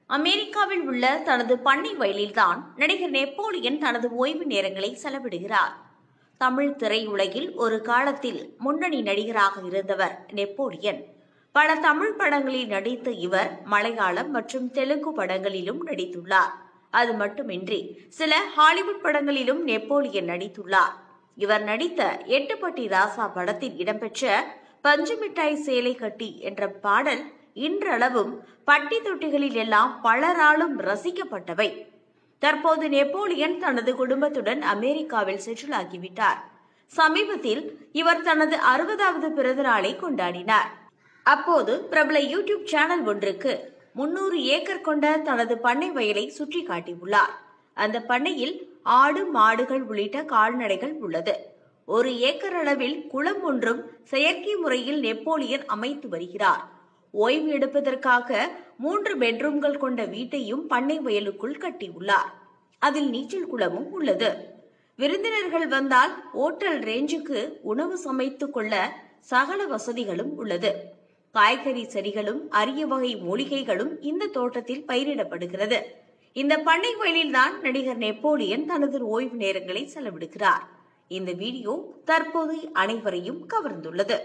அமெரிக்காவில் உள்ள தனது பண்ணை வயலில்தான் நடிகர் நெப்போலியன் தனது ஓய்வு நேரங்களை செலவிடுகிறார். தமிழ் திரையுலகில் ஒரு காலத்தில் முன்னணி நடிகராக இருந்தவர் நெப்போலியன். பல தமிழ் படங்களில் நடித்த இவர் மலையாளம் மற்றும் தெலுங்கு படங்களிலும் நடித்துள்ளார். அது மட்டுமின்றி சில ஹாலிவுட் படங்களிலும் நெப்போலியன் நடித்துள்ளார். இவர் நடித்த எட்டுப்பட்டி ராசா படத்தில் இடம்பெற்ற பஞ்சு மிட்டாய் சேலை கட்டி என்ற பாடல் இன்றளவும் பட்டி தொட்டிகளில் எல்லாம் பலராலும் ரசிக்கப்பட்டவை. தற்போது நெப்போலியன் தனது குடும்பத்துடன் அமெரிக்காவில் செட்டில் ஆகிவிட்டார். சமீபத்தில் இவர் தனது 60வது பிறந்த நாளை கொண்டாடினார். அப்போது பிரபல யூடியூப் சேனல் ஒன்றுக்கு 300 ஏக்கர் கொண்ட தனது பண்ணை வயலை சுற்றி காட்டியுள்ளார். அந்த பண்ணையில் ஆடு, மாடுகள் உள்ளிட்ட கால்நடைகள் உள்ளது. 1 ஏக்கர் அளவில் குளம் ஒன்றும் செயற்கை முறையில் நெப்போலியன் அமைத்து வருகிறார். ஓய்வு எடுப்பதற்காக 3 பெட்ரூம்கள் கொண்ட வீட்டையும் பண்ணை வயலுக்குள் கட்டியுள்ளார். அதில் நீச்சல் குளமும் உள்ளது. விருந்தினர்கள் வந்தால் ஓட்டல் ரேஞ்சுக்கு உணவு சமைத்துக் கொள்ள சகல வசதிகளும் உள்ளது. காய்கறி செடிகளும் அரிய வகை மூலிகைகளும் இந்த தோட்டத்தில் பயிரிடப்படுகிறது. இந்த பண்ணை வயலில்தான் நடிகர் நெப்போலியன் தனது ஓய்வு நேரங்களை செலவிடுகிறார். இந்த வீடியோ தற்போது அனைவரையும் கவர்ந்துள்ளது.